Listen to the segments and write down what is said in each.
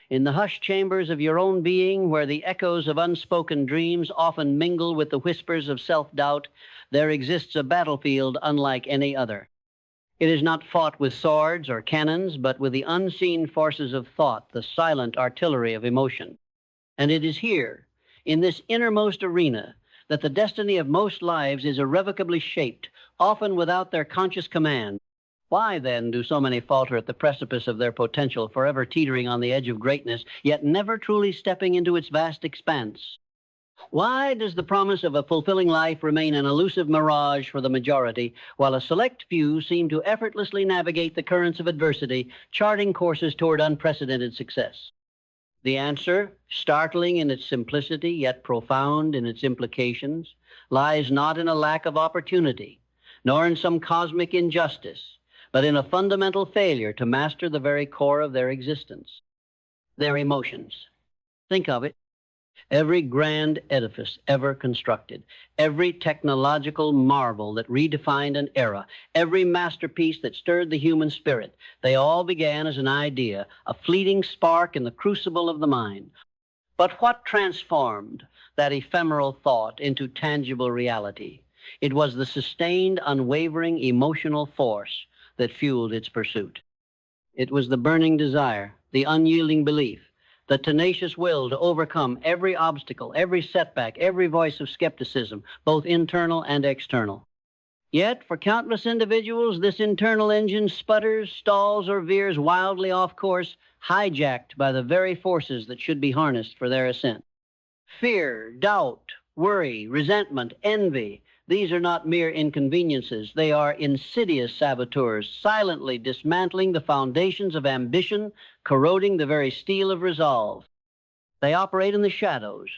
In the hushed chambers of your own being, where the echoes of unspoken dreams often mingle with the whispers of self-doubt, there exists a battlefield unlike any other. It is not fought with swords or cannons, but with the unseen forces of thought, the silent artillery of emotion. And it is here, in this innermost arena, that the destiny of most lives is irrevocably shaped, often without their conscious command. Why, then, do so many falter at the precipice of their potential, forever teetering on the edge of greatness, yet never truly stepping into its vast expanse? Why does the promise of a fulfilling life remain an elusive mirage for the majority, while a select few seem to effortlessly navigate the currents of adversity, charting courses toward unprecedented success? The answer, startling in its simplicity, yet profound in its implications, lies not in a lack of opportunity, nor in some cosmic injustice, but in a fundamental failure to master the very core of their existence, their emotions. Think of it. Every grand edifice ever constructed, every technological marvel that redefined an era, every masterpiece that stirred the human spirit, they all began as an idea, a fleeting spark in the crucible of the mind. But what transformed that ephemeral thought into tangible reality? It was the sustained, unwavering emotional force that fueled its pursuit. It was the burning desire, the unyielding belief, the tenacious will to overcome every obstacle, every setback, every voice of skepticism, both internal and external. Yet, for countless individuals, this internal engine sputters, stalls, or veers wildly off course, hijacked by the very forces that should be harnessed for their ascent. Fear, doubt, worry, resentment, envy, these are not mere inconveniences. They are insidious saboteurs, silently dismantling the foundations of ambition, corroding the very steel of resolve. They operate in the shadows,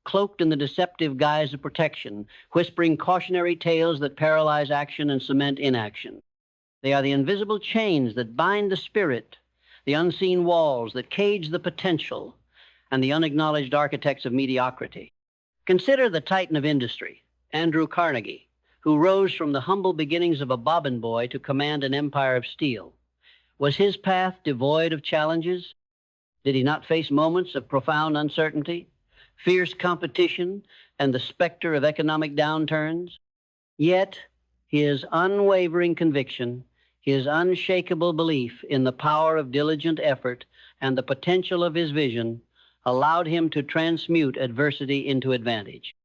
cloaked in the deceptive guise of protection, whispering cautionary tales that paralyze action and cement inaction. They are the invisible chains that bind the spirit, the unseen walls that cage the potential, and the unacknowledged architects of mediocrity. Consider the titan of industry, Andrew Carnegie, who rose from the humble beginnings of a bobbin boy to command an empire of steel. Was his path devoid of challenges? Did he not face moments of profound uncertainty, fierce competition, and the specter of economic downturns? Yet, his unwavering conviction, his unshakable belief in the power of diligent effort and the potential of his vision allowed him to transmute adversity into advantage.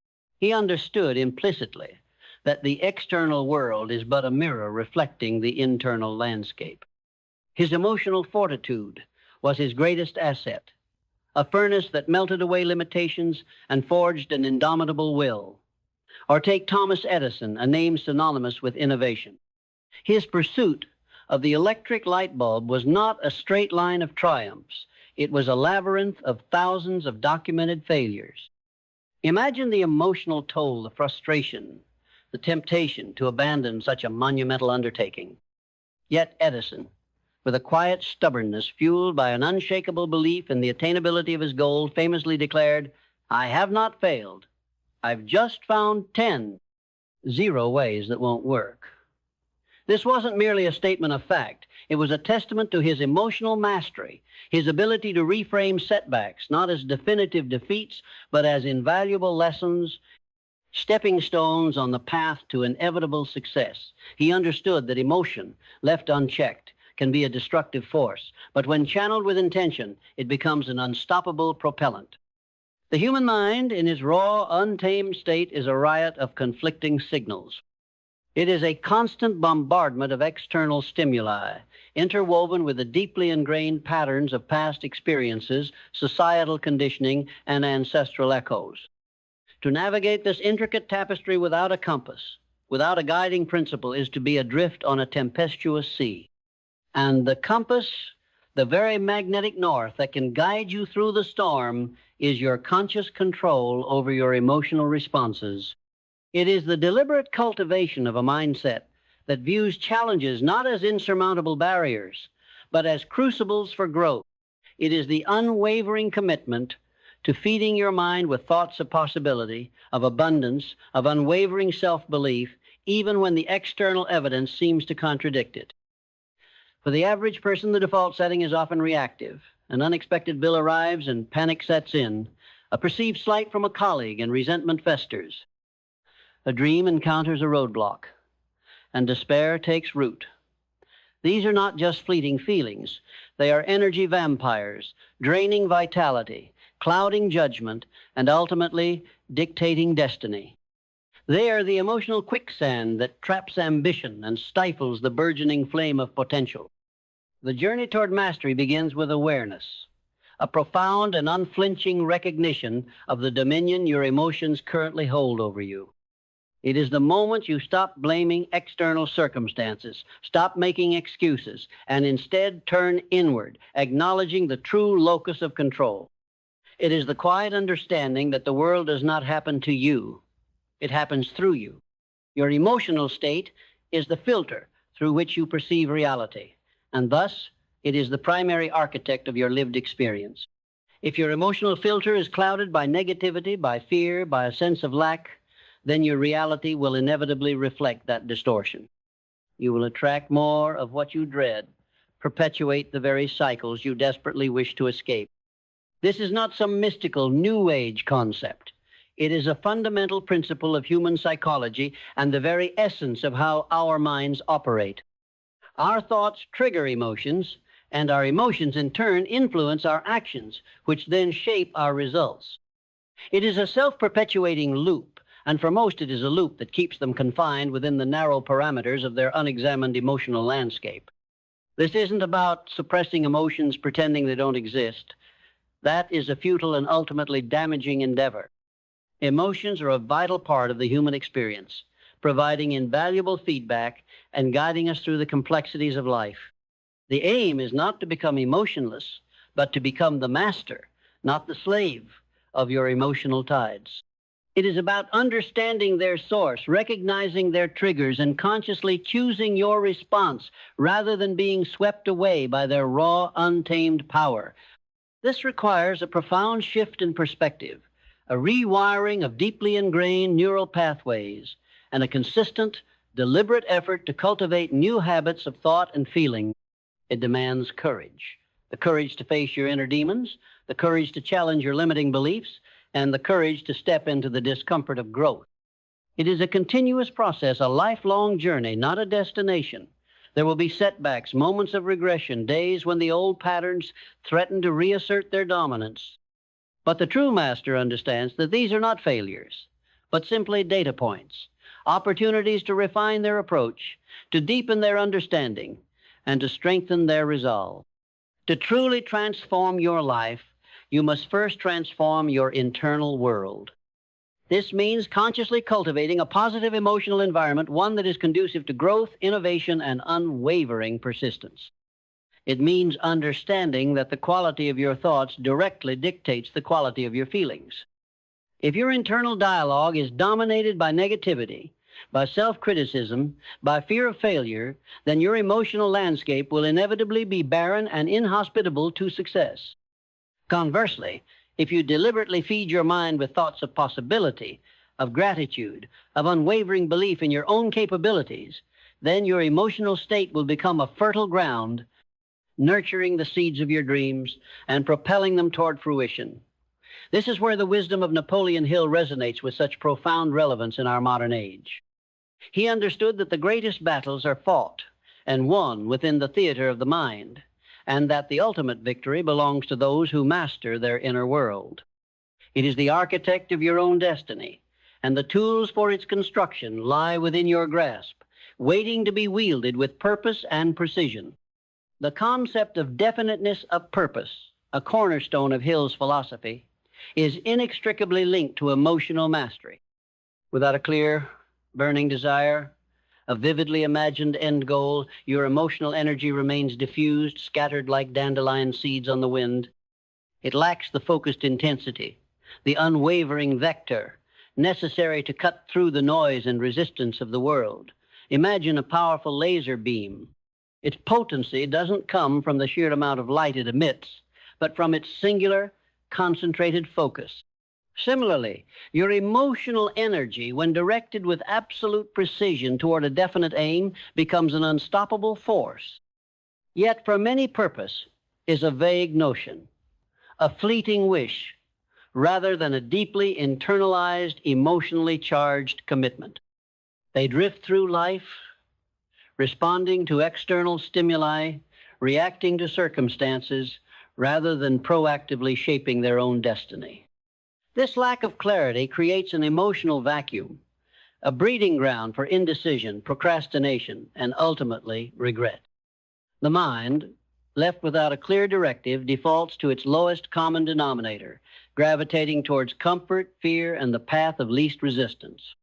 He understood implicitly that the external world is but a mirror reflecting the internal landscape. His emotional fortitude was his greatest asset, a furnace that melted away limitations and forged an indomitable will. Or take Thomas Edison, a name synonymous with innovation. His pursuit of the electric light bulb was not a straight line of triumphs. It was a labyrinth of thousands of documented failures. Imagine the emotional toll, the frustration, the temptation to abandon such a monumental undertaking. Yet Edison, with a quiet stubbornness fueled by an unshakable belief in the attainability of his goal, famously declared, "I have not failed. I've just found 0 ways that won't work." This wasn't merely a statement of fact. It was a testament to his emotional mastery, his ability to reframe setbacks, not as definitive defeats, but as invaluable lessons, stepping stones on the path to inevitable success. He understood that emotion, left unchecked, can be a destructive force, but when channeled with intention, it becomes an unstoppable propellant. The human mind, in its raw, untamed state, is a riot of conflicting signals. It is a constant bombardment of external stimuli, interwoven with the deeply ingrained patterns of past experiences, societal conditioning, and ancestral echoes. To navigate this intricate tapestry without a compass, without a guiding principle, is to be adrift on a tempestuous sea. And the compass, the very magnetic north that can guide you through the storm, is your conscious control over your emotional responses. It is the deliberate cultivation of a mindset that views challenges not as insurmountable barriers, but as crucibles for growth. It is the unwavering commitment to feeding your mind with thoughts of possibility, of abundance, of unwavering self-belief, even when the external evidence seems to contradict it. For the average person, the default setting is often reactive, An unexpected bill arrives and panic sets in. A perceived slight from a colleague and resentment festers. A dream encounters a roadblock, and despair takes root. These are not just fleeting feelings. They are energy vampires, draining vitality, clouding judgment, and ultimately dictating destiny. They are the emotional quicksand that traps ambition and stifles the burgeoning flame of potential. The journey toward mastery begins with awareness, a profound and unflinching recognition of the dominion your emotions currently hold over you. It is the moment you stop blaming external circumstances, stop making excuses, and instead turn inward, acknowledging the true locus of control. It is the quiet understanding that the world does not happen to you. It happens through you. Your emotional state is the filter through which you perceive reality, and thus it is the primary architect of your lived experience. If your emotional filter is clouded by negativity, by fear, by a sense of lack, then your reality will inevitably reflect that distortion. You will attract more of what you dread, perpetuate the very cycles you desperately wish to escape. This is not some mystical New Age concept. It is a fundamental principle of human psychology and the very essence of how our minds operate. Our thoughts trigger emotions, and our emotions in turn influence our actions, which then shape our results. It is a self-perpetuating loop, and for most it is a loop that keeps them confined within the narrow parameters of their unexamined emotional landscape. This isn't about suppressing emotions pretending they don't exist. That is a futile and ultimately damaging endeavor. Emotions are a vital part of the human experience, providing invaluable feedback and guiding us through the complexities of life. The aim is not to become emotionless, but to become the master, not the slave, of your emotional tides. It is about understanding their source, recognizing their triggers, and consciously choosing your response rather than being swept away by their raw, untamed power. This requires a profound shift in perspective, a rewiring of deeply ingrained neural pathways, and a consistent, deliberate effort to cultivate new habits of thought and feeling. It demands courage, the courage to face your inner demons, the courage to challenge your limiting beliefs, and the courage to step into the discomfort of growth. It is a continuous process, a lifelong journey, not a destination. There will be setbacks, moments of regression, days when the old patterns threaten to reassert their dominance. But the true master understands that these are not failures, but simply data points, opportunities to refine their approach, to deepen their understanding, and to strengthen their resolve. To truly transform your life, you must first transform your internal world. This means consciously cultivating a positive emotional environment, one that is conducive to growth, innovation, and unwavering persistence. It means understanding that the quality of your thoughts directly dictates the quality of your feelings. If your internal dialogue is dominated by negativity, by self-criticism, by fear of failure, then your emotional landscape will inevitably be barren and inhospitable to success. Conversely, if you deliberately feed your mind with thoughts of possibility, of gratitude, of unwavering belief in your own capabilities, then your emotional state will become a fertile ground, nurturing the seeds of your dreams and propelling them toward fruition. This is where the wisdom of Napoleon Hill resonates with such profound relevance in our modern age. He understood that the greatest battles are fought and won within the theater of the mind, and that the ultimate victory belongs to those who master their inner world. It is the architect of your own destiny, and the tools for its construction lie within your grasp, waiting to be wielded with purpose and precision. The concept of definiteness of purpose, a cornerstone of Hill's philosophy, is inextricably linked to emotional mastery. Without a clear, burning desire, a vividly imagined end goal, your emotional energy remains diffused, scattered like dandelion seeds on the wind. It lacks the focused intensity, the unwavering vector necessary to cut through the noise and resistance of the world. Imagine a powerful laser beam. Its potency doesn't come from the sheer amount of light it emits, but from its singular, concentrated focus. Similarly, your emotional energy, when directed with absolute precision toward a definite aim, becomes an unstoppable force. Yet for many purpose, is a vague notion, a fleeting wish, rather than a deeply internalized, emotionally charged commitment. They drift through life, responding to external stimuli, reacting to circumstances, rather than proactively shaping their own destiny. This lack of clarity creates an emotional vacuum, a breeding ground for indecision, procrastination, and ultimately regret. The mind, left without a clear directive, defaults to its lowest common denominator, gravitating towards comfort, fear, and the path of least resistance.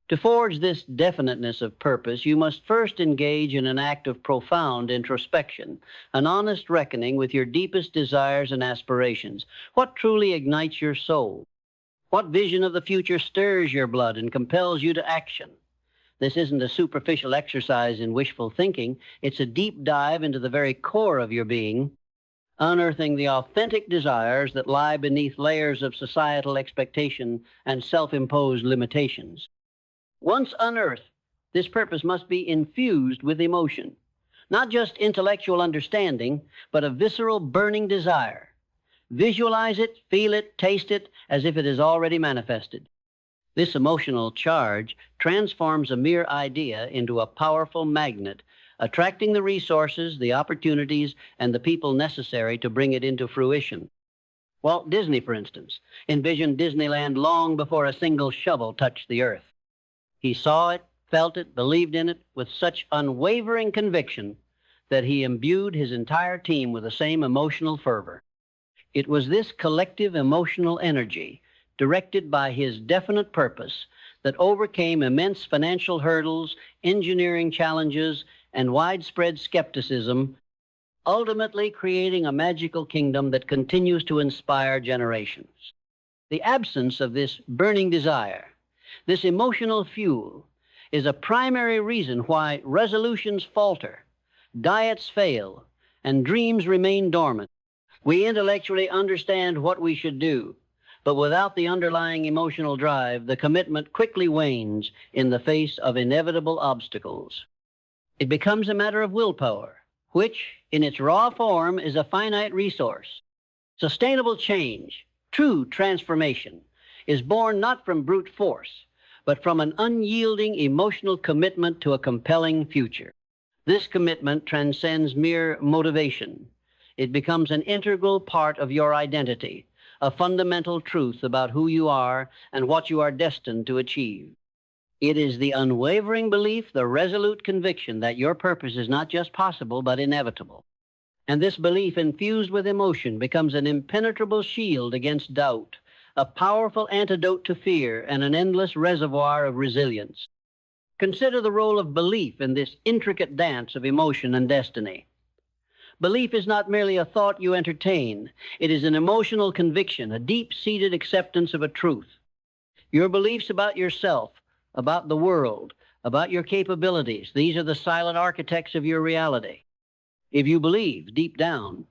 To forge this definiteness of purpose, you must first engage in an act of profound introspection, an honest reckoning with your deepest desires and aspirations. What truly ignites your soul? What vision of the future stirs your blood and compels you to action? This isn't a superficial exercise in wishful thinking. It's a deep dive into the very core of your being, unearthing the authentic desires that lie beneath layers of societal expectation and self-imposed limitations. Once unearthed, this purpose must be infused with emotion, not just intellectual understanding, but a visceral, burning desire. Visualize it, feel it, taste it, as if it is already manifested. This emotional charge transforms a mere idea into a powerful magnet, attracting the resources, the opportunities, and the people necessary to bring it into fruition. Walt Disney, for instance, envisioned Disneyland long before a single shovel touched the earth. He saw it, felt it, believed in it with such unwavering conviction that he imbued his entire team with the same emotional fervor. It was this collective emotional energy, directed by his definite purpose, that overcame immense financial hurdles, engineering challenges, and widespread skepticism, ultimately creating a magical kingdom that continues to inspire generations. The absence of this burning desire, this emotional fuel, is a primary reason why resolutions falter, diets fail, and dreams remain dormant. We intellectually understand what we should do, but without the underlying emotional drive, the commitment quickly wanes in the face of inevitable obstacles. It becomes a matter of willpower, which, in its raw form, is a finite resource. Sustainable change, true transformation, is born not from brute force, but from an unyielding emotional commitment to a compelling future. This commitment transcends mere motivation. It becomes an integral part of your identity, a fundamental truth about who you are and what you are destined to achieve. It is the unwavering belief, the resolute conviction that your purpose is not just possible, but inevitable. And this belief, infused with emotion, becomes an impenetrable shield against doubt, a powerful antidote to fear, and an endless reservoir of resilience. Consider the role of belief in this intricate dance of emotion and destiny. Belief is not merely a thought you entertain. It is an emotional conviction, a deep-seated acceptance of a truth. Your beliefs about yourself, about the world, about your capabilities, these are the silent architects of your reality. If you believe, deep down,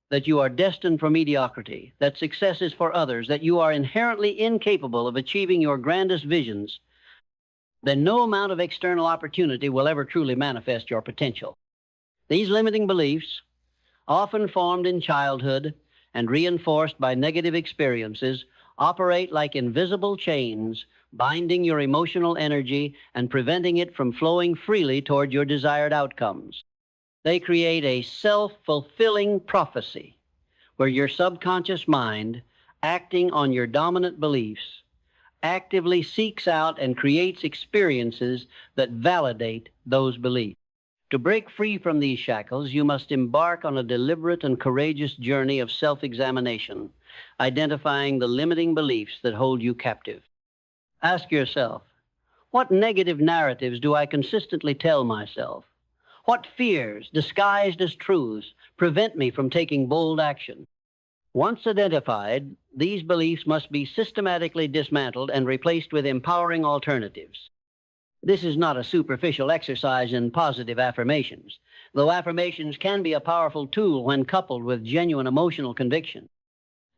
that you are destined for mediocrity, that success is for others, that you are inherently incapable of achieving your grandest visions, then no amount of external opportunity will ever truly manifest your potential. These limiting beliefs, often formed in childhood and reinforced by negative experiences, operate like invisible chains, binding your emotional energy and preventing it from flowing freely toward your desired outcomes. They create a self-fulfilling prophecy where your subconscious mind, acting on your dominant beliefs, actively seeks out and creates experiences that validate those beliefs. To break free from these shackles, you must embark on a deliberate and courageous journey of self-examination, identifying the limiting beliefs that hold you captive. Ask yourself, what negative narratives do I consistently tell myself? What fears, disguised as truths, prevent me from taking bold action? Once identified, these beliefs must be systematically dismantled and replaced with empowering alternatives. This is not a superficial exercise in positive affirmations, though affirmations can be a powerful tool when coupled with genuine emotional conviction.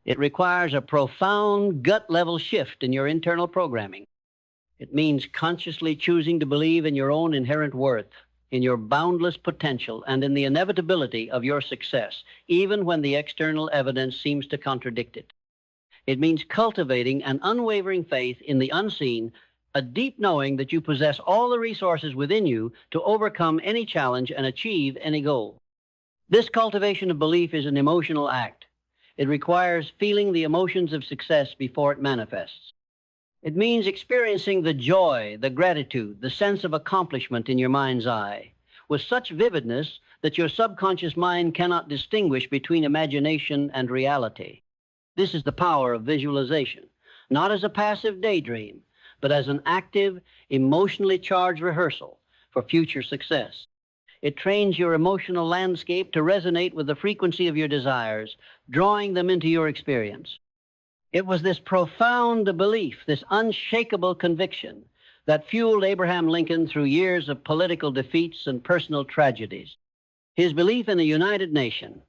It requires a profound gut-level shift in your internal programming. It means consciously choosing to believe in your own inherent worth, in your boundless potential and in the inevitability of your success, even when the external evidence seems to contradict it. It means cultivating an unwavering faith in the unseen, a deep knowing that you possess all the resources within you to overcome any challenge and achieve any goal. This cultivation of belief is an emotional act. It requires feeling the emotions of success before it manifests. It means experiencing the joy, the gratitude, the sense of accomplishment in your mind's eye, with such vividness that your subconscious mind cannot distinguish between imagination and reality. This is the power of visualization, not as a passive daydream, but as an active, emotionally charged rehearsal for future success. It trains your emotional landscape to resonate with the frequency of your desires, drawing them into your experience. It was this profound belief, this unshakable conviction, that fueled Abraham Lincoln through years of political defeats and personal tragedies. His belief in a united nation,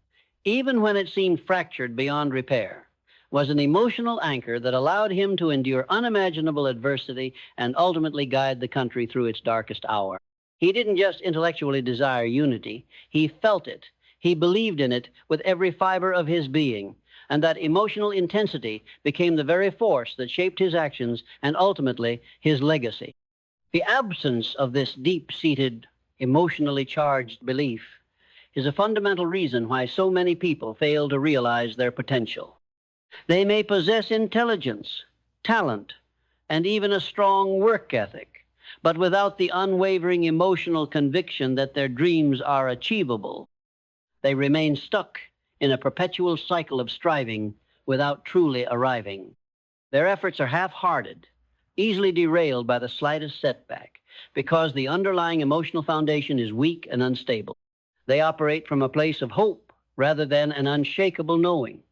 even when it seemed fractured beyond repair, was an emotional anchor that allowed him to endure unimaginable adversity and ultimately guide the country through its darkest hour. He didn't just intellectually desire unity, he felt it. He believed in it with every fiber of his being, and that emotional intensity became the very force that shaped his actions and ultimately his legacy. The absence of this deep-seated, emotionally charged belief is a fundamental reason why so many people fail to realize their potential. They may possess intelligence, talent, and even a strong work ethic, but without the unwavering emotional conviction that their dreams are achievable, they remain stuck in a perpetual cycle of striving without truly arriving. Their efforts are half-hearted, easily derailed by the slightest setback, because the underlying emotional foundation is weak and unstable. They operate from a place of hope rather than an unshakable knowing.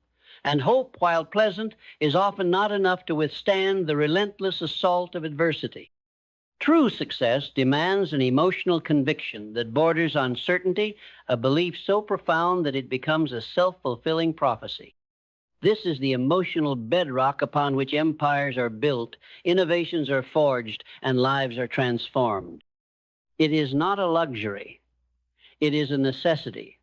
And hope, while pleasant, is often not enough to withstand the relentless assault of adversity. True success demands an emotional conviction that borders on certainty, a belief so profound that it becomes a self-fulfilling prophecy. This is the emotional bedrock upon which empires are built, innovations are forged, and lives are transformed. It is not a luxury. It is a necessity,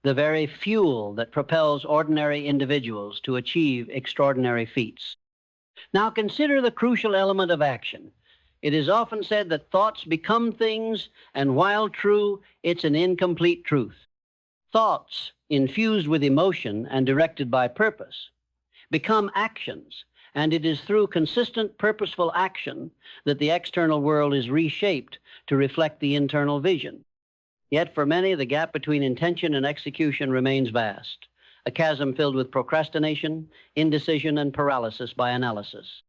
the very fuel that propels ordinary individuals to achieve extraordinary feats. Now consider the crucial element of action. It is often said that thoughts become things, and while true, it's an incomplete truth. Thoughts, infused with emotion and directed by purpose, become actions, and it is through consistent, purposeful action that the external world is reshaped to reflect the internal vision. Yet for many, the gap between intention and execution remains vast, a chasm filled with procrastination, indecision, and paralysis by analysis.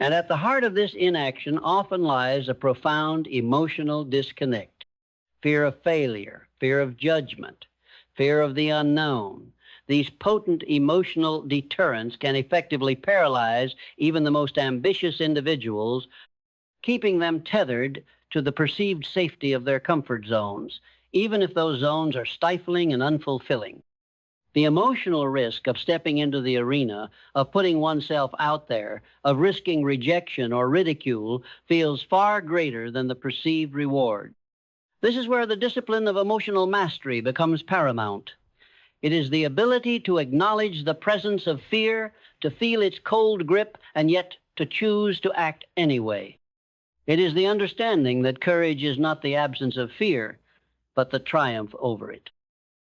And at the heart of this inaction often lies a profound emotional disconnect, fear of failure, fear of judgment, fear of the unknown. These potent emotional deterrents can effectively paralyze even the most ambitious individuals, keeping them tethered to the perceived safety of their comfort zones, even if those zones are stifling and unfulfilling. The emotional risk of stepping into the arena, of putting oneself out there, of risking rejection or ridicule feels far greater than the perceived reward. This is where the discipline of emotional mastery becomes paramount. It is the ability to acknowledge the presence of fear, to feel its cold grip, and yet to choose to act anyway. It is the understanding that courage is not the absence of fear, but the triumph over it.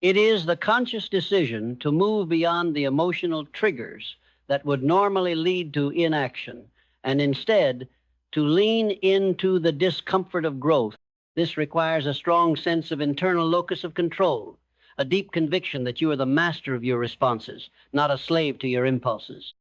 It is the conscious decision to move beyond the emotional triggers that would normally lead to inaction, and instead to lean into the discomfort of growth. This requires a strong sense of internal locus of control, a deep conviction that you are the master of your responses, not a slave to your impulses.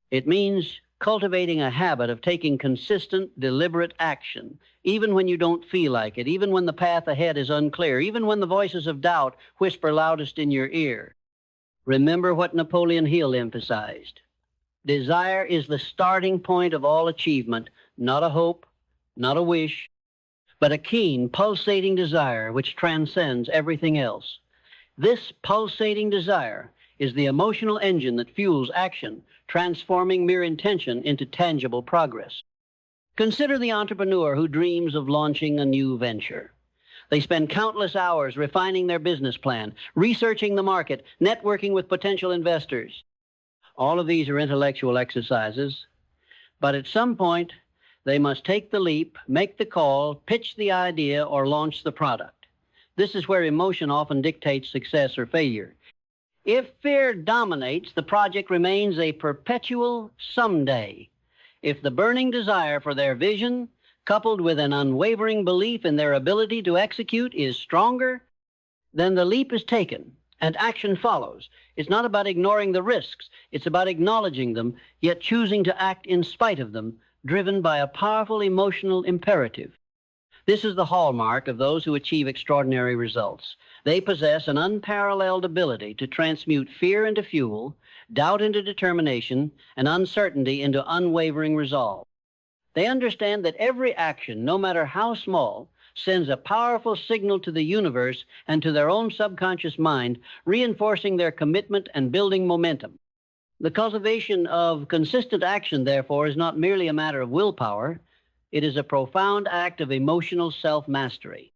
It means cultivating a habit of taking consistent, deliberate action, even when you don't feel like it, even when the path ahead is unclear, even when the voices of doubt whisper loudest in your ear. Remember what Napoleon Hill emphasized. Desire is the starting point of all achievement, not a hope, not a wish, but a keen, pulsating desire which transcends everything else. This pulsating desire is the emotional engine that fuels action, transforming mere intention into tangible progress. Consider the entrepreneur who dreams of launching a new venture. They spend countless hours refining their business plan, researching the market, networking with potential investors. All of these are intellectual exercises, but at some point, they must take the leap, make the call, pitch the idea, or launch the product. This is where emotion often dictates success or failure. If fear dominates, the project remains a perpetual someday. If the burning desire for their vision, coupled with an unwavering belief in their ability to execute, is stronger, then the leap is taken and action follows. It's not about ignoring the risks. It's about acknowledging them, yet choosing to act in spite of them, driven by a powerful emotional imperative. This is the hallmark of those who achieve extraordinary results. They possess an unparalleled ability to transmute fear into fuel, doubt into determination, and uncertainty into unwavering resolve. They understand that every action, no matter how small, sends a powerful signal to the universe and to their own subconscious mind, reinforcing their commitment and building momentum. The cultivation of consistent action, therefore, is not merely a matter of willpower. It is a profound act of emotional self-mastery.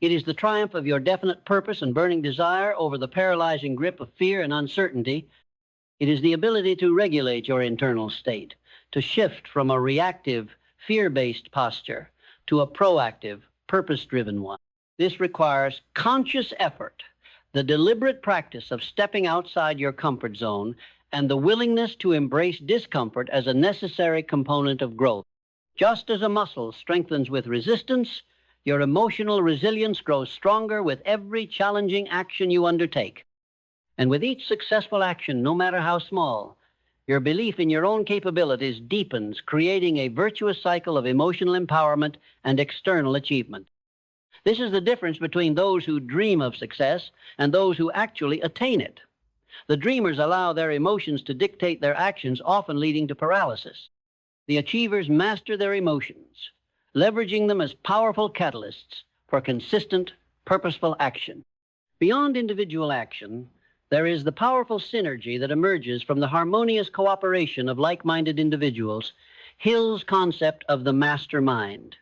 It is the triumph of your definite purpose and burning desire over the paralyzing grip of fear and uncertainty. It is the ability to regulate your internal state, to shift from a reactive, fear-based posture to a proactive, purpose-driven one. This requires conscious effort, the deliberate practice of stepping outside your comfort zone, and the willingness to embrace discomfort as a necessary component of growth. Just as a muscle strengthens with resistance, your emotional resilience grows stronger with every challenging action you undertake. And with each successful action, no matter how small, your belief in your own capabilities deepens, creating a virtuous cycle of emotional empowerment and external achievement. This is the difference between those who dream of success and those who actually attain it. The dreamers allow their emotions to dictate their actions, often leading to paralysis. The achievers master their emotions, leveraging them as powerful catalysts for consistent, purposeful action. Beyond individual action, there is the powerful synergy that emerges from the harmonious cooperation of like-minded individuals, Hill's concept of the mastermind.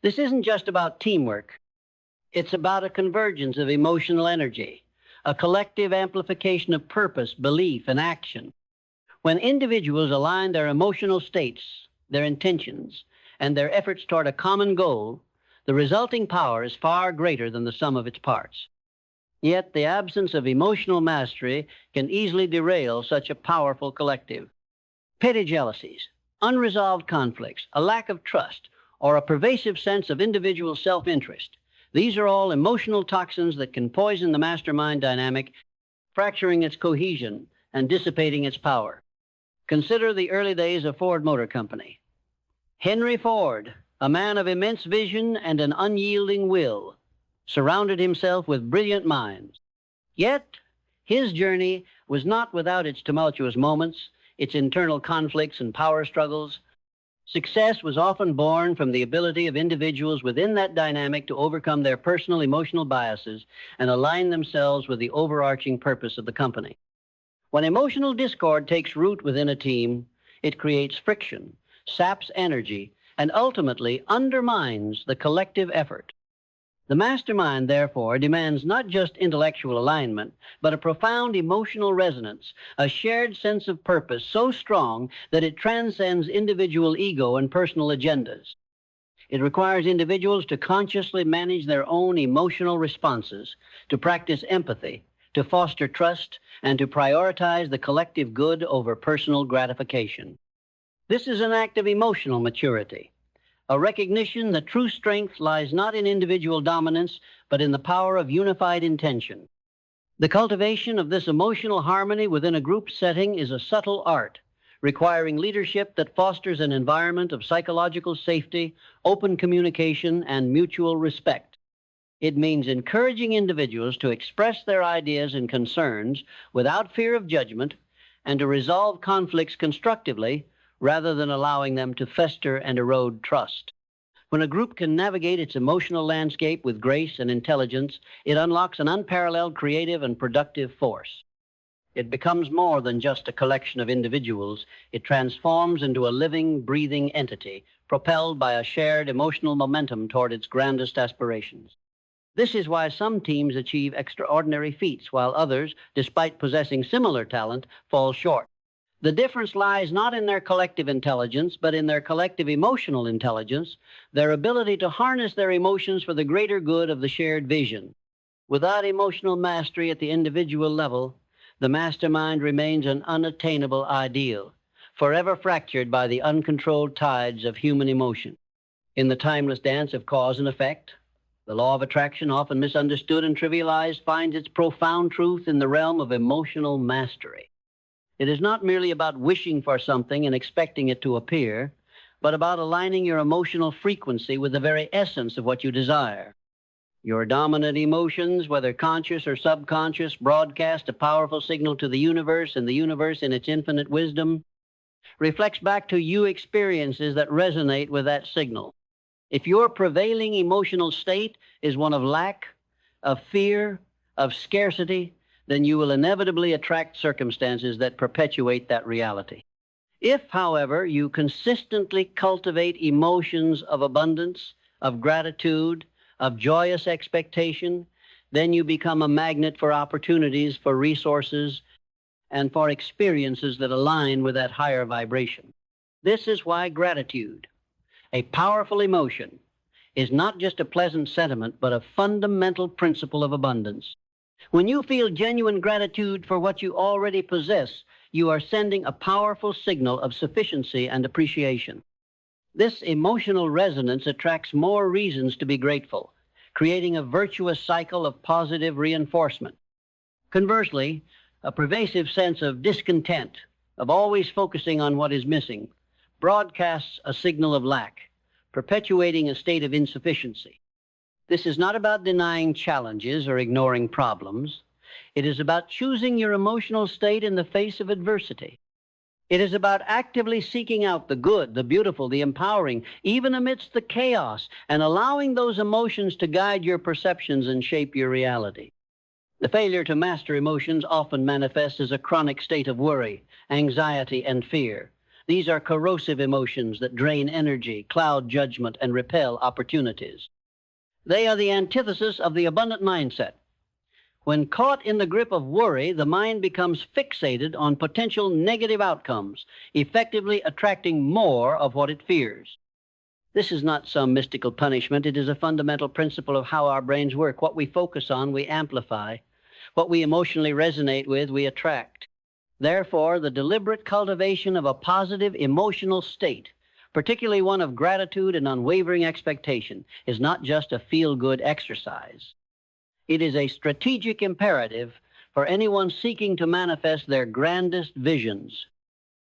This isn't just about teamwork. It's about a convergence of emotional energy, a collective amplification of purpose, belief, and action. When individuals align their emotional states, their intentions, and their efforts toward a common goal, the resulting power is far greater than the sum of its parts. Yet the absence of emotional mastery can easily derail such a powerful collective. Petty jealousies, unresolved conflicts, a lack of trust, or a pervasive sense of individual self-interest. These are all emotional toxins that can poison the mastermind dynamic, fracturing its cohesion and dissipating its power. Consider the early days of Ford Motor Company. Henry Ford, a man of immense vision and an unyielding will, surrounded himself with brilliant minds. Yet, his journey was not without its tumultuous moments, its internal conflicts and power struggles. Success was often born from the ability of individuals within that dynamic to overcome their personal emotional biases and align themselves with the overarching purpose of the company. When emotional discord takes root within a team, it creates friction, saps energy, and ultimately undermines the collective effort. The mastermind, therefore, demands not just intellectual alignment, but a profound emotional resonance, a shared sense of purpose so strong that it transcends individual ego and personal agendas. It requires individuals to consciously manage their own emotional responses, to practice empathy, to foster trust, and to prioritize the collective good over personal gratification. This is an act of emotional maturity, a recognition that true strength lies not in individual dominance, but in the power of unified intention. The cultivation of this emotional harmony within a group setting is a subtle art, requiring leadership that fosters an environment of psychological safety, open communication, and mutual respect. It means encouraging individuals to express their ideas and concerns without fear of judgment and to resolve conflicts constructively rather than allowing them to fester and erode trust. When a group can navigate its emotional landscape with grace and intelligence, it unlocks an unparalleled creative and productive force. It becomes more than just a collection of individuals. It transforms into a living, breathing entity, propelled by a shared emotional momentum toward its grandest aspirations. This is why some teams achieve extraordinary feats, while others, despite possessing similar talent, fall short. The difference lies not in their collective intelligence, but in their collective emotional intelligence, their ability to harness their emotions for the greater good of the shared vision. Without emotional mastery at the individual level, the mastermind remains an unattainable ideal, forever fractured by the uncontrolled tides of human emotion. In the timeless dance of cause and effect, the law of attraction, often misunderstood and trivialized, finds its profound truth in the realm of emotional mastery. It is not merely about wishing for something and expecting it to appear, but about aligning your emotional frequency with the very essence of what you desire. Your dominant emotions, whether conscious or subconscious, broadcast a powerful signal to the universe, and the universe, in its infinite wisdom, reflects back to you experiences that resonate with that signal. If your prevailing emotional state is one of lack, of fear, of scarcity, then you will inevitably attract circumstances that perpetuate that reality. If, however, you consistently cultivate emotions of abundance, of gratitude, of joyous expectation, then you become a magnet for opportunities, for resources, and for experiences that align with that higher vibration. This is why gratitude, a powerful emotion, is not just a pleasant sentiment, but a fundamental principle of abundance. When you feel genuine gratitude for what you already possess, you are sending a powerful signal of sufficiency and appreciation. This emotional resonance attracts more reasons to be grateful, creating a virtuous cycle of positive reinforcement. Conversely, a pervasive sense of discontent, of always focusing on what is missing, broadcasts a signal of lack, perpetuating a state of insufficiency. This is not about denying challenges or ignoring problems. It is about choosing your emotional state in the face of adversity. It is about actively seeking out the good, the beautiful, the empowering, even amidst the chaos, and allowing those emotions to guide your perceptions and shape your reality. The failure to master emotions often manifests as a chronic state of worry, anxiety, and fear. These are corrosive emotions that drain energy, cloud judgment, and repel opportunities. They are the antithesis of the abundant mindset. When caught in the grip of worry, the mind becomes fixated on potential negative outcomes, effectively attracting more of what it fears. This is not some mystical punishment. It is a fundamental principle of how our brains work. What we focus on, we amplify. What we emotionally resonate with, we attract. Therefore, the deliberate cultivation of a positive emotional state, particularly one of gratitude and unwavering expectation, is not just a feel-good exercise. It is a strategic imperative for anyone seeking to manifest their grandest visions.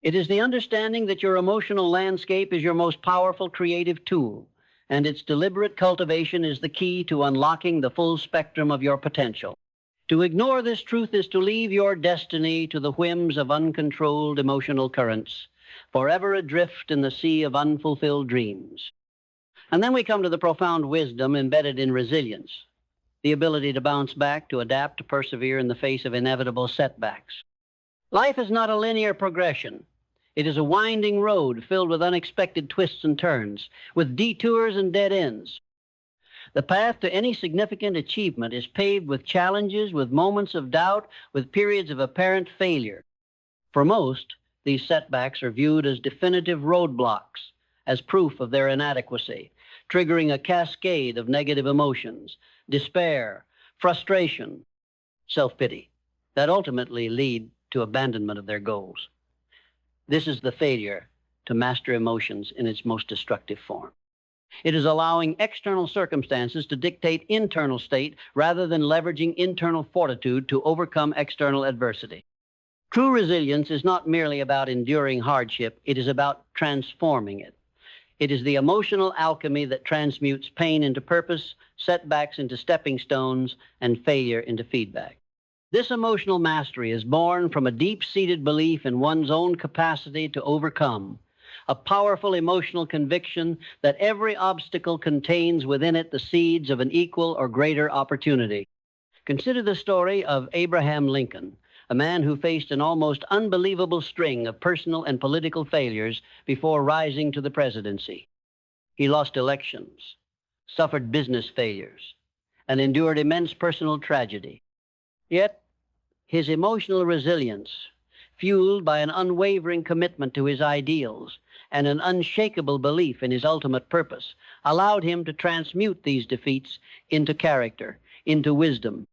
It is the understanding that your emotional landscape is your most powerful creative tool, and its deliberate cultivation is the key to unlocking the full spectrum of your potential. To ignore this truth is to leave your destiny to the whims of uncontrolled emotional currents, forever adrift in the sea of unfulfilled dreams. And then we come to the profound wisdom embedded in resilience, the ability to bounce back, to adapt, to persevere in the face of inevitable setbacks. Life is not a linear progression. It is a winding road filled with unexpected twists and turns, with detours and dead ends. The path to any significant achievement is paved with challenges, with moments of doubt, with periods of apparent failure. For most, these setbacks are viewed as definitive roadblocks, as proof of their inadequacy, triggering a cascade of negative emotions, despair, frustration, self-pity, that ultimately lead to abandonment of their goals. This is the failure to master emotions in its most destructive form. It is allowing external circumstances to dictate internal state rather than leveraging internal fortitude to overcome external adversity. True resilience is not merely about enduring hardship, it is about transforming it. It is the emotional alchemy that transmutes pain into purpose, setbacks into stepping stones, and failure into feedback. This emotional mastery is born from a deep-seated belief in one's own capacity to overcome, a powerful emotional conviction that every obstacle contains within it the seeds of an equal or greater opportunity. Consider the story of Abraham Lincoln, a man who faced an almost unbelievable string of personal and political failures before rising to the presidency. He lost elections, suffered business failures, and endured immense personal tragedy. Yet, his emotional resilience, fueled by an unwavering commitment to his ideals and an unshakable belief in his ultimate purpose, allowed him to transmute these defeats into character, into wisdom,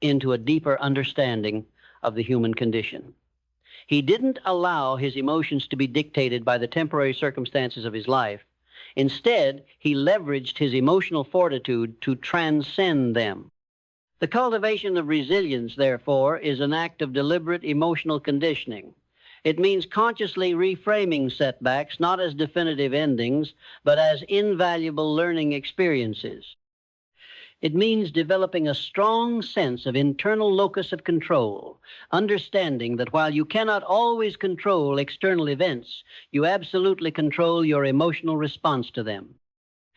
into a deeper understanding of the human condition. He didn't allow his emotions to be dictated by the temporary circumstances of his life. Instead, he leveraged his emotional fortitude to transcend them. The cultivation of resilience, therefore, is an act of deliberate emotional conditioning. It means consciously reframing setbacks not as definitive endings, but as invaluable learning experiences. It means developing a strong sense of internal locus of control, understanding that while you cannot always control external events, you absolutely control your emotional response to them.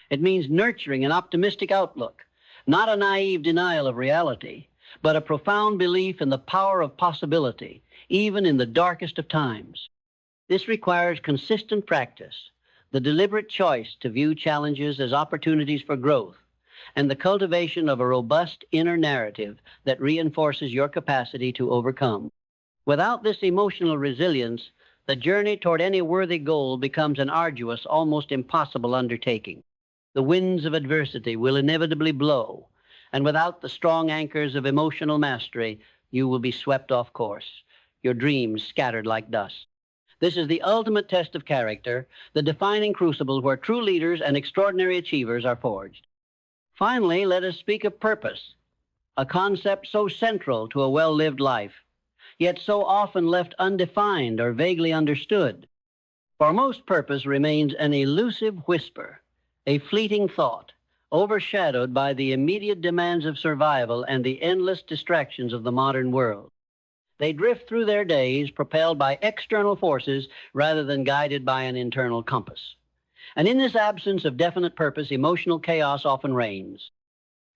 It means nurturing an optimistic outlook, not a naive denial of reality, but a profound belief in the power of possibility, even in the darkest of times. This requires consistent practice, the deliberate choice to view challenges as opportunities for growth, and the cultivation of a robust inner narrative that reinforces your capacity to overcome. Without this emotional resilience, the journey toward any worthy goal becomes an arduous, almost impossible undertaking. The winds of adversity will inevitably blow, and without the strong anchors of emotional mastery, you will be swept off course, your dreams scattered like dust. This is the ultimate test of character, the defining crucible where true leaders and extraordinary achievers are forged. Finally, let us speak of purpose, a concept so central to a well-lived life, yet so often left undefined or vaguely understood. For most, purpose remains an elusive whisper, a fleeting thought, overshadowed by the immediate demands of survival and the endless distractions of the modern world. They drift through their days propelled by external forces rather than guided by an internal compass. And in this absence of definite purpose, emotional chaos often reigns.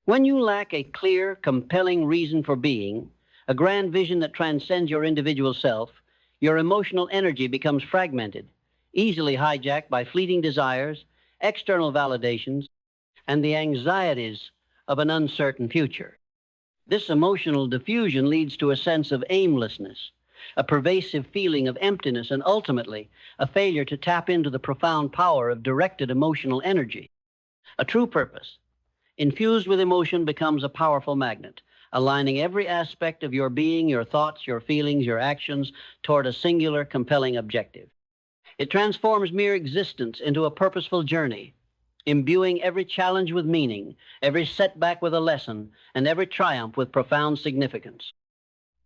When you lack a clear, compelling reason for being, a grand vision that transcends your individual self, your emotional energy becomes fragmented, easily hijacked by fleeting desires, external validations, and the anxieties of an uncertain future. This emotional diffusion leads to a sense of aimlessness, a pervasive feeling of emptiness, and ultimately a failure to tap into the profound power of directed emotional energy. A true purpose, infused with emotion, becomes a powerful magnet, aligning every aspect of your being, your thoughts, your feelings, your actions toward a singular, compelling objective. It transforms mere existence into a purposeful journey, imbuing every challenge with meaning, every setback with a lesson, and every triumph with profound significance.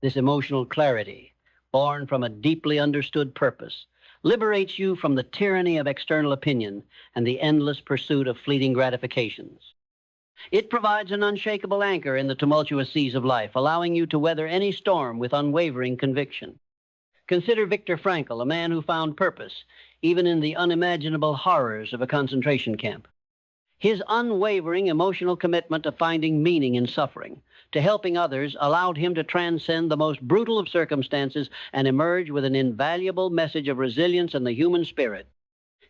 This emotional clarity, born from a deeply understood purpose, liberates you from the tyranny of external opinion and the endless pursuit of fleeting gratifications. It provides an unshakable anchor in the tumultuous seas of life, allowing you to weather any storm with unwavering conviction. Consider Viktor Frankl, a man who found purpose even in the unimaginable horrors of a concentration camp. His unwavering emotional commitment to finding meaning in suffering, to helping others, allowed him to transcend the most brutal of circumstances and emerge with an invaluable message of resilience and the human spirit.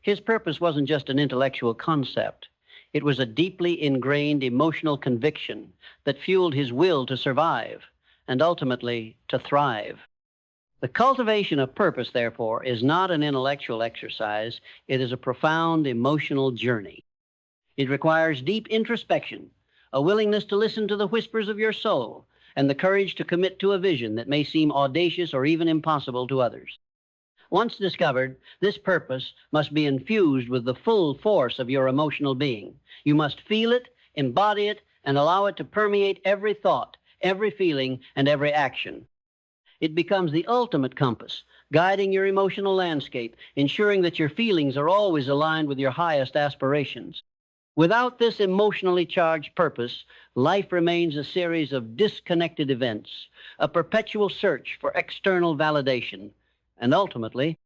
His purpose wasn't just an intellectual concept. It was a deeply ingrained emotional conviction that fueled his will to survive and ultimately to thrive. The cultivation of purpose, therefore, is not an intellectual exercise. It is a profound emotional journey. It requires deep introspection, a willingness to listen to the whispers of your soul, and the courage to commit to a vision that may seem audacious or even impossible to others. Once discovered, this purpose must be infused with the full force of your emotional being. You must feel it, embody it, and allow it to permeate every thought, every feeling, and every action. It becomes the ultimate compass, guiding your emotional landscape, ensuring that your feelings are always aligned with your highest aspirations. Without this emotionally charged purpose, life remains a series of disconnected events, a perpetual search for external validation, and ultimately,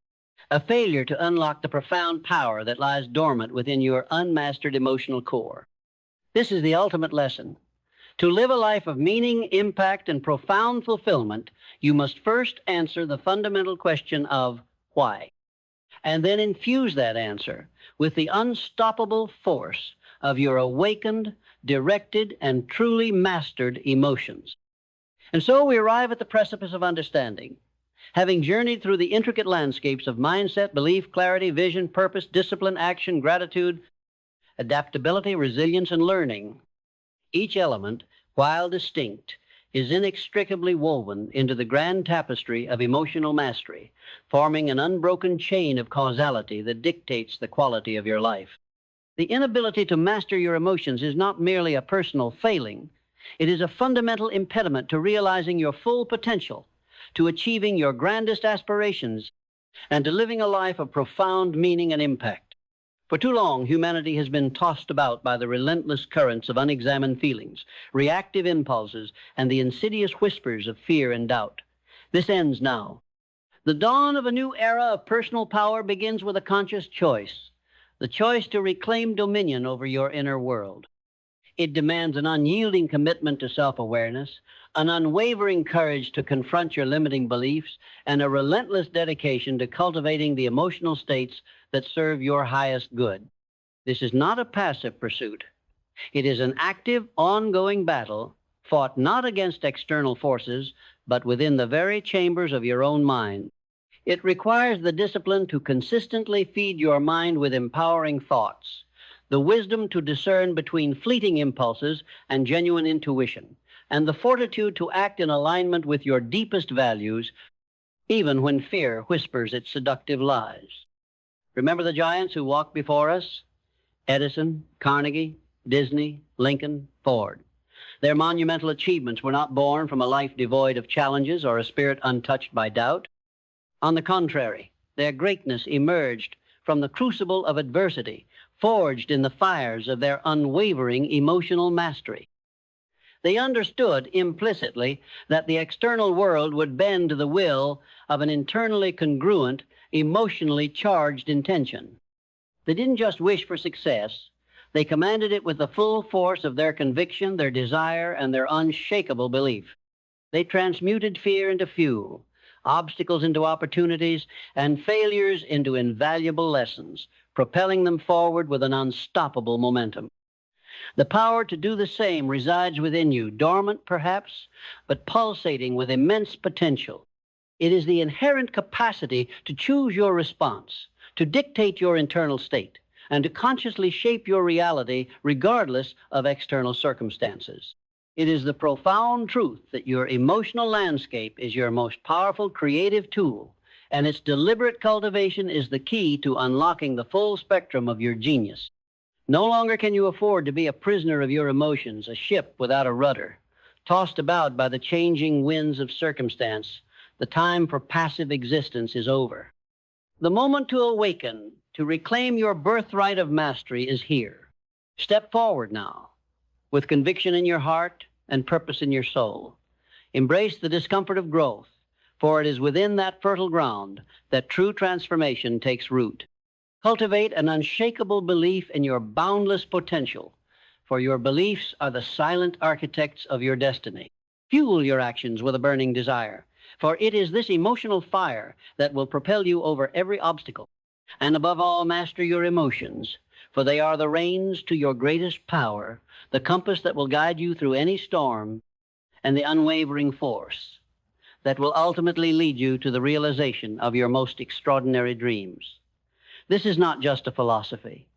a failure to unlock the profound power that lies dormant within your unmastered emotional core. This is the ultimate lesson. To live a life of meaning, impact, and profound fulfillment, you must first answer the fundamental question of why, and then infuse that answer with the unstoppable force of your awakened, directed, and truly mastered emotions. And so we arrive at the precipice of understanding. Having journeyed through the intricate landscapes of mindset, belief, clarity, vision, purpose, discipline, action, gratitude, adaptability, resilience, and learning, each element, while distinct, is inextricably woven into the grand tapestry of emotional mastery, forming an unbroken chain of causality that dictates the quality of your life. The inability to master your emotions is not merely a personal failing. It is a fundamental impediment to realizing your full potential, to achieving your grandest aspirations, and to living a life of profound meaning and impact. For too long, humanity has been tossed about by the relentless currents of unexamined feelings, reactive impulses, and the insidious whispers of fear and doubt. This ends now. The dawn of a new era of personal power begins with a conscious choice, the choice to reclaim dominion over your inner world. It demands an unyielding commitment to self-awareness, an unwavering courage to confront your limiting beliefs, and a relentless dedication to cultivating the emotional states that serve your highest good. This is not a passive pursuit. It is an active, ongoing battle fought not against external forces, but within the very chambers of your own mind. It requires the discipline to consistently feed your mind with empowering thoughts, the wisdom to discern between fleeting impulses and genuine intuition, and the fortitude to act in alignment with your deepest values, even when fear whispers its seductive lies. Remember the giants who walked before us? Edison, Carnegie, Disney, Lincoln, Ford. Their monumental achievements were not born from a life devoid of challenges or a spirit untouched by doubt. On the contrary, their greatness emerged from the crucible of adversity, forged in the fires of their unwavering emotional mastery. They understood implicitly that the external world would bend to the will of an internally congruent, emotionally charged intention. They didn't just wish for success. They commanded it with the full force of their conviction, their desire, and their unshakable belief. They transmuted fear into fuel, obstacles into opportunities, and failures into invaluable lessons, propelling them forward with an unstoppable momentum. The power to do the same resides within you, dormant perhaps, but pulsating with immense potential. It is the inherent capacity to choose your response, to dictate your internal state, and to consciously shape your reality regardless of external circumstances. It is the profound truth that your emotional landscape is your most powerful creative tool, and its deliberate cultivation is the key to unlocking the full spectrum of your genius. No longer can you afford to be a prisoner of your emotions, a ship without a rudder, tossed about by the changing winds of circumstance. The time for passive existence is over. The moment to awaken, to reclaim your birthright of mastery is here. Step forward now, with conviction in your heart and purpose in your soul. Embrace the discomfort of growth, for it is within that fertile ground that true transformation takes root. Cultivate an unshakable belief in your boundless potential, for your beliefs are the silent architects of your destiny. Fuel your actions with a burning desire, for it is this emotional fire that will propel you over every obstacle. And above all, master your emotions, for they are the reins to your greatest power, the compass that will guide you through any storm, and the unwavering force that will ultimately lead you to the realization of your most extraordinary dreams. This is not just a philosophy.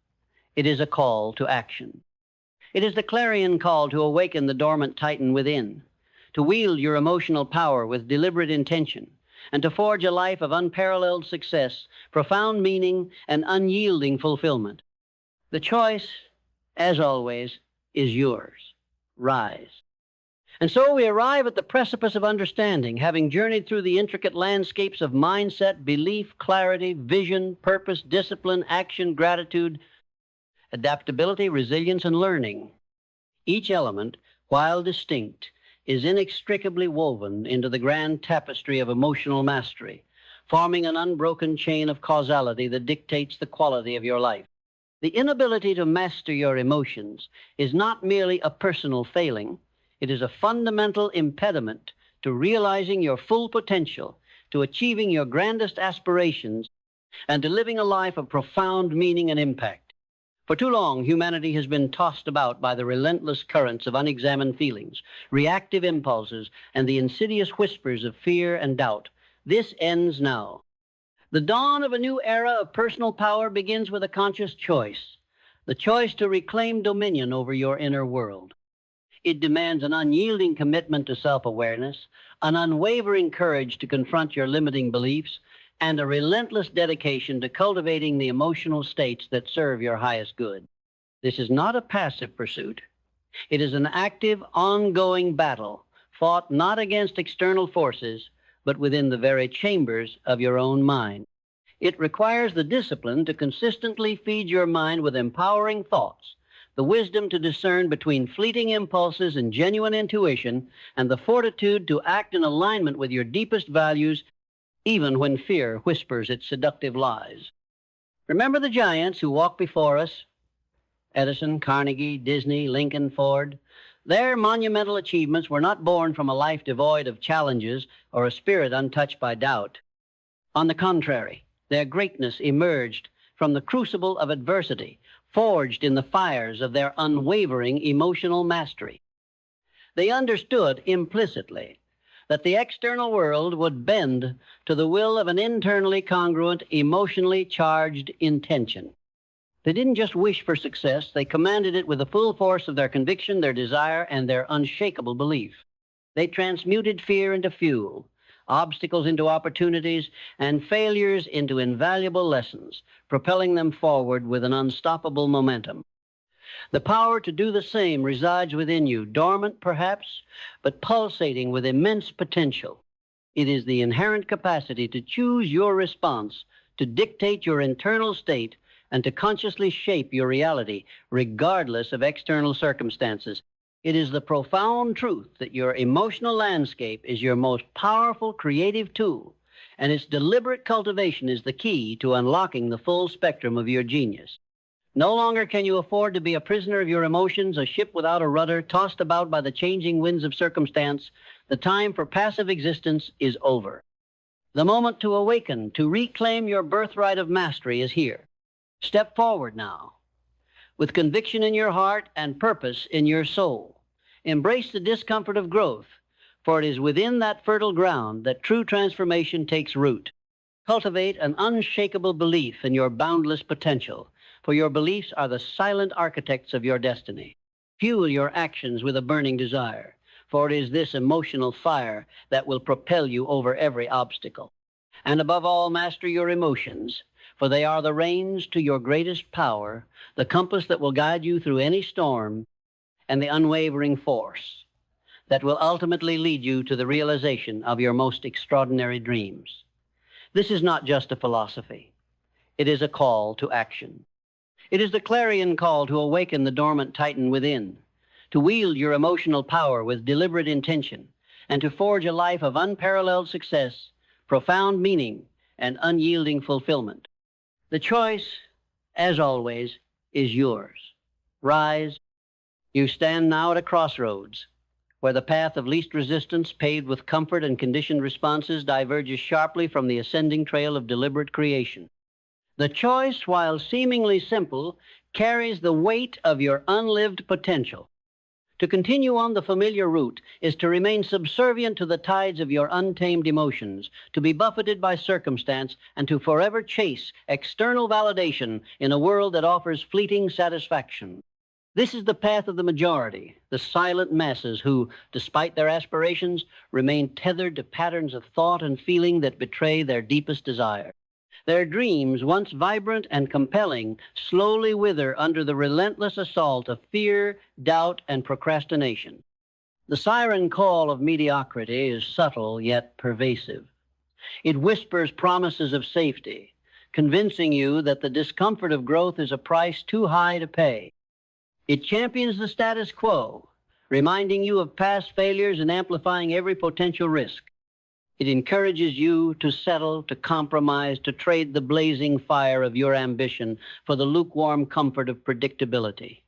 It is a call to action. It is the clarion call to awaken the dormant titan within, to wield your emotional power with deliberate intention, and to forge a life of unparalleled success, profound meaning, and unyielding fulfillment. The choice, as always, is yours. Rise. And so we arrive at the precipice of understanding, having journeyed through the intricate landscapes of mindset, belief, clarity, vision, purpose, discipline, action, gratitude, adaptability, resilience, and learning. Each element, while distinct, is inextricably woven into the grand tapestry of emotional mastery, forming an unbroken chain of causality that dictates the quality of your life. The inability to master your emotions is not merely a personal failing. It is a fundamental impediment to realizing your full potential, to achieving your grandest aspirations, and to living a life of profound meaning and impact. For too long, humanity has been tossed about by the relentless currents of unexamined feelings, reactive impulses, and the insidious whispers of fear and doubt. This ends now. The dawn of a new era of personal power begins with a conscious choice, the choice to reclaim dominion over your inner world. It demands an unyielding commitment to self-awareness, an unwavering courage to confront your limiting beliefs, and a relentless dedication to cultivating the emotional states that serve your highest good. This is not a passive pursuit. It is an active, ongoing battle, fought not against external forces, but within the very chambers of your own mind. It requires the discipline to consistently feed your mind with empowering thoughts, the wisdom to discern between fleeting impulses and genuine intuition, and the fortitude to act in alignment with your deepest values, even when fear whispers its seductive lies. Remember the giants who walked before us? Edison, Carnegie, Disney, Lincoln, Ford. Their monumental achievements were not born from a life devoid of challenges or a spirit untouched by doubt. On the contrary, their greatness emerged from the crucible of adversity, forged in the fires of their unwavering emotional mastery. They understood implicitly that the external world would bend to the will of an internally congruent, emotionally charged intention. They didn't just wish for success, they commanded it with the full force of their conviction, their desire, and their unshakable belief. They transmuted fear into fuel, obstacles into opportunities, and failures into invaluable lessons, propelling them forward with an unstoppable momentum. The power to do the same resides within you, dormant perhaps, but pulsating with immense potential. It is the inherent capacity to choose your response, to dictate your internal state, and to consciously shape your reality, regardless of external circumstances. It is the profound truth that your emotional landscape is your most powerful creative tool, and its deliberate cultivation is the key to unlocking the full spectrum of your genius. No longer can you afford to be a prisoner of your emotions, a ship without a rudder, tossed about by the changing winds of circumstance. The time for passive existence is over. The moment to awaken, to reclaim your birthright of mastery is here. Step forward now, with conviction in your heart and purpose in your soul. Embrace the discomfort of growth, for it is within that fertile ground that true transformation takes root. Cultivate an unshakable belief in your boundless potential, for your beliefs are the silent architects of your destiny. Fuel your actions with a burning desire, for it is this emotional fire that will propel you over every obstacle. And above all, master your emotions, for they are the reins to your greatest power, the compass that will guide you through any storm, and the unwavering force that will ultimately lead you to the realization of your most extraordinary dreams. This is not just a philosophy. It is a call to action. It is the clarion call to awaken the dormant titan within, to wield your emotional power with deliberate intention, and to forge a life of unparalleled success, profound meaning, and unyielding fulfillment. The choice, as always, is yours. Rise. You stand now at a crossroads, where the path of least resistance, paved with comfort and conditioned responses, diverges sharply from the ascending trail of deliberate creation. The choice, while seemingly simple, carries the weight of your unlived potential. To continue on the familiar route is to remain subservient to the tides of your untamed emotions, to be buffeted by circumstance, and to forever chase external validation in a world that offers fleeting satisfaction. This is the path of the majority, the silent masses who, despite their aspirations, remain tethered to patterns of thought and feeling that betray their deepest desire. Their dreams, once vibrant and compelling, slowly wither under the relentless assault of fear, doubt, and procrastination. The siren call of mediocrity is subtle yet pervasive. It whispers promises of safety, convincing you that the discomfort of growth is a price too high to pay. It champions the status quo, reminding you of past failures and amplifying every potential risk. It encourages you to settle, to compromise, to trade the blazing fire of your ambition for the lukewarm comfort of predictability.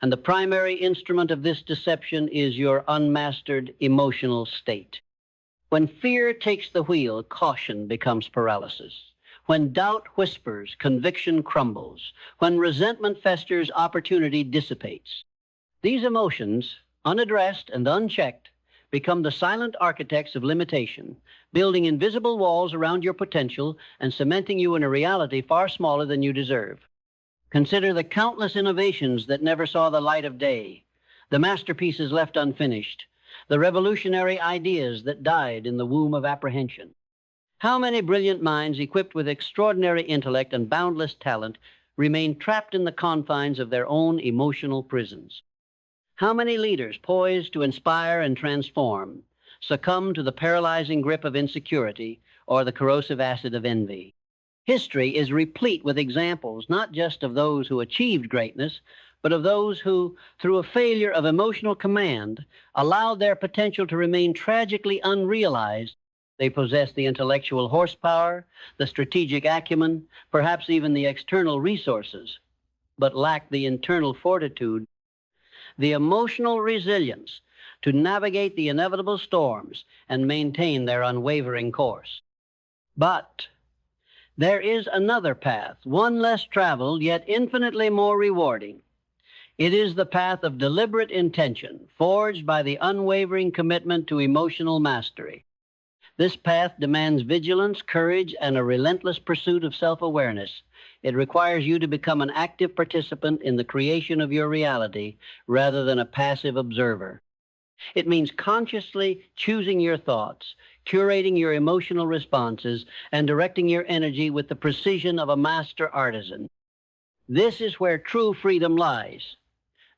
And the primary instrument of this deception is your unmastered emotional state. When fear takes the wheel, caution becomes paralysis. When doubt whispers, conviction crumbles. When resentment festers, opportunity dissipates. These emotions, unaddressed and unchecked, become the silent architects of limitation, building invisible walls around your potential and cementing you in a reality far smaller than you deserve. Consider the countless innovations that never saw the light of day, the masterpieces left unfinished, the revolutionary ideas that died in the womb of apprehension. How many brilliant minds equipped with extraordinary intellect and boundless talent remain trapped in the confines of their own emotional prisons? How many leaders poised to inspire and transform succumb to the paralyzing grip of insecurity or the corrosive acid of envy? History is replete with examples not just of those who achieved greatness, but of those who, through a failure of emotional command, allowed their potential to remain tragically unrealized. They possess the intellectual horsepower, the strategic acumen, perhaps even the external resources, but lack the internal fortitude, the emotional resilience to navigate the inevitable storms and maintain their unwavering course. But there is another path, one less traveled, yet infinitely more rewarding. It is the path of deliberate intention, forged by the unwavering commitment to emotional mastery. This path demands vigilance, courage, and a relentless pursuit of self-awareness. It requires you to become an active participant in the creation of your reality rather than a passive observer. It means consciously choosing your thoughts, curating your emotional responses, and directing your energy with the precision of a master artisan. This is where true freedom lies.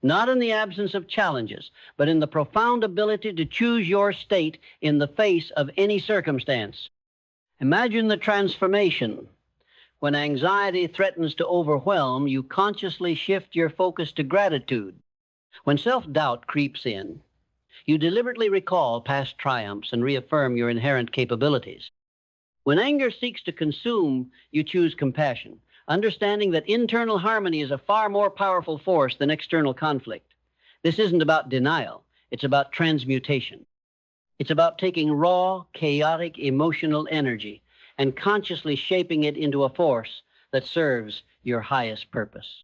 Not in the absence of challenges, but in the profound ability to choose your state in the face of any circumstance. Imagine the transformation. When anxiety threatens to overwhelm, you consciously shift your focus to gratitude. When self-doubt creeps in, you deliberately recall past triumphs and reaffirm your inherent capabilities. When anger seeks to consume, you choose compassion, understanding that internal harmony is a far more powerful force than external conflict. This isn't about denial. It's about transmutation. It's about taking raw, chaotic, emotional energy and consciously shaping it into a force that serves your highest purpose.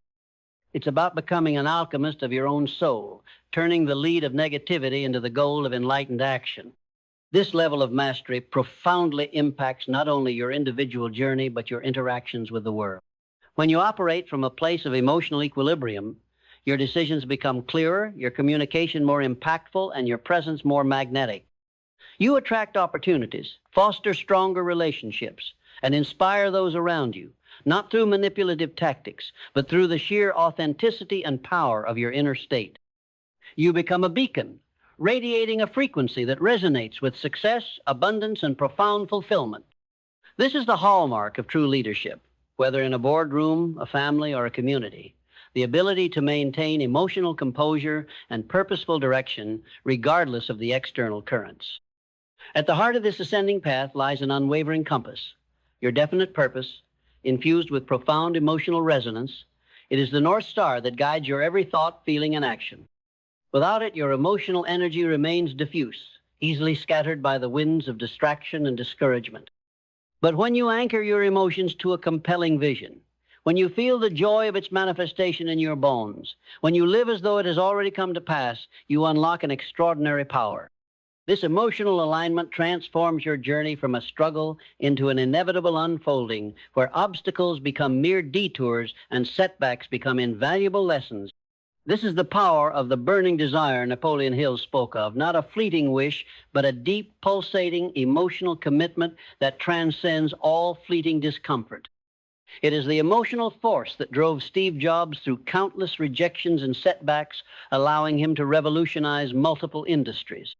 It's about becoming an alchemist of your own soul, turning the lead of negativity into the gold of enlightened action. This level of mastery profoundly impacts not only your individual journey, but your interactions with the world. When you operate from a place of emotional equilibrium, your decisions become clearer, your communication more impactful, and your presence more magnetic. You attract opportunities, foster stronger relationships, and inspire those around you, not through manipulative tactics, but through the sheer authenticity and power of your inner state. You become a beacon, radiating a frequency that resonates with success, abundance, and profound fulfillment. This is the hallmark of true leadership. Whether in a boardroom, a family, or a community, the ability to maintain emotional composure and purposeful direction regardless of the external currents. At the heart of this ascending path lies an unwavering compass, your definite purpose, infused with profound emotional resonance. It is the North Star that guides your every thought, feeling, and action. Without it, your emotional energy remains diffuse, easily scattered by the winds of distraction and discouragement. But when you anchor your emotions to a compelling vision, when you feel the joy of its manifestation in your bones, when you live as though it has already come to pass, you unlock an extraordinary power. This emotional alignment transforms your journey from a struggle into an inevitable unfolding where obstacles become mere detours and setbacks become invaluable lessons. This is the power of the burning desire Napoleon Hill spoke of, not a fleeting wish, but a deep, pulsating, emotional commitment that transcends all fleeting discomfort. It is the emotional force that drove Steve Jobs through countless rejections and setbacks, allowing him to revolutionize multiple industries.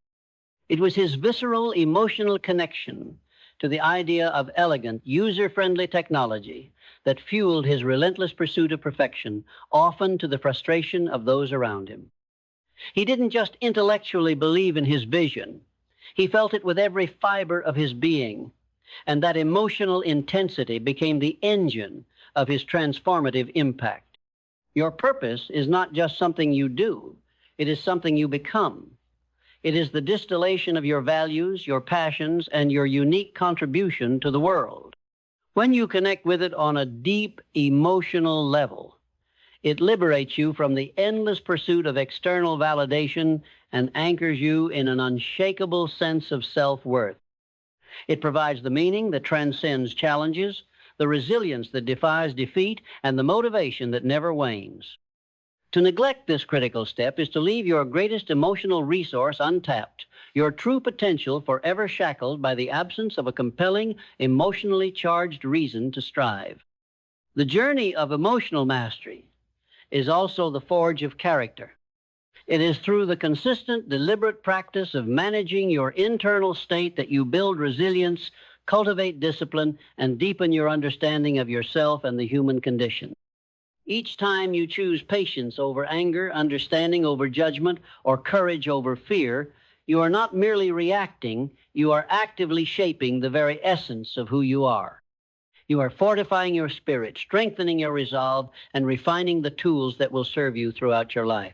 It was his visceral, emotional connection to the idea of elegant, user-friendly technology that fueled his relentless pursuit of perfection, often to the frustration of those around him. He didn't just intellectually believe in his vision. He felt it with every fiber of his being, and that emotional intensity became the engine of his transformative impact. Your purpose is not just something you do, it is something you become. It is the distillation of your values, your passions, and your unique contribution to the world. When you connect with it on a deep emotional level, it liberates you from the endless pursuit of external validation and anchors you in an unshakable sense of self-worth. It provides the meaning that transcends challenges, the resilience that defies defeat, and the motivation that never wanes. To neglect this critical step is to leave your greatest emotional resource untapped, your true potential forever shackled by the absence of a compelling, emotionally charged reason to strive. The journey of emotional mastery is also the forge of character. It is through the consistent, deliberate practice of managing your internal state that you build resilience, cultivate discipline, and deepen your understanding of yourself and the human condition. Each time you choose patience over anger, understanding over judgment, or courage over fear, you are not merely reacting, you are actively shaping the very essence of who you are. You are fortifying your spirit, strengthening your resolve, and refining the tools that will serve you throughout your life.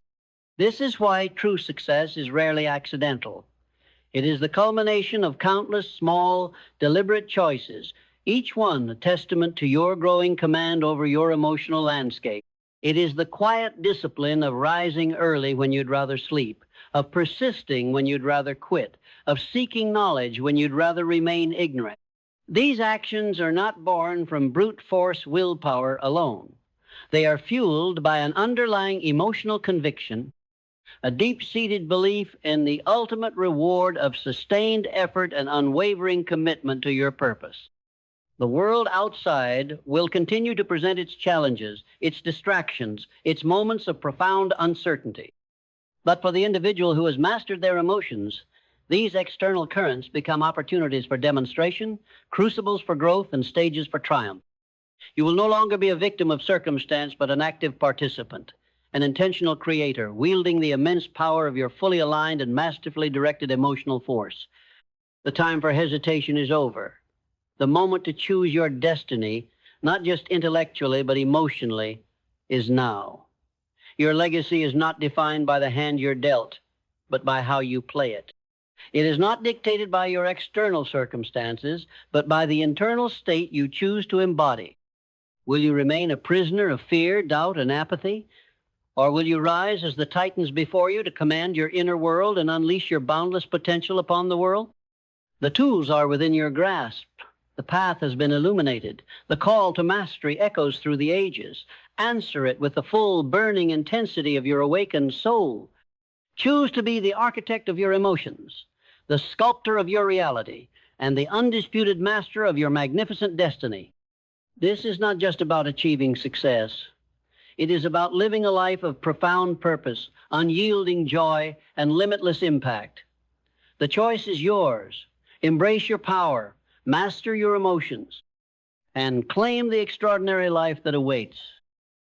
This is why true success is rarely accidental. It is the culmination of countless small, deliberate choices, each one a testament to your growing command over your emotional landscape. It is the quiet discipline of rising early when you'd rather sleep, of persisting when you'd rather quit, of seeking knowledge when you'd rather remain ignorant. These actions are not born from brute force willpower alone. They are fueled by an underlying emotional conviction, a deep-seated belief in the ultimate reward of sustained effort and unwavering commitment to your purpose. The world outside will continue to present its challenges, its distractions, its moments of profound uncertainty. But for the individual who has mastered their emotions, these external currents become opportunities for demonstration, crucibles for growth, and stages for triumph. You will no longer be a victim of circumstance, but an active participant, an intentional creator, wielding the immense power of your fully aligned and masterfully directed emotional force. The time for hesitation is over. The moment to choose your destiny, not just intellectually, but emotionally, is now. Your legacy is not defined by the hand you're dealt, but by how you play it. It is not dictated by your external circumstances, but by the internal state you choose to embody. Will you remain a prisoner of fear, doubt, and apathy? Or will you rise as the titans before you to command your inner world and unleash your boundless potential upon the world? The tools are within your grasp. The path has been illuminated. The call to mastery echoes through the ages. Answer it with the full, burning intensity of your awakened soul. Choose to be the architect of your emotions, the sculptor of your reality, and the undisputed master of your magnificent destiny. This is not just about achieving success. It is about living a life of profound purpose, unyielding joy, and limitless impact. The choice is yours. Embrace your power, master your emotions, and claim the extraordinary life that awaits.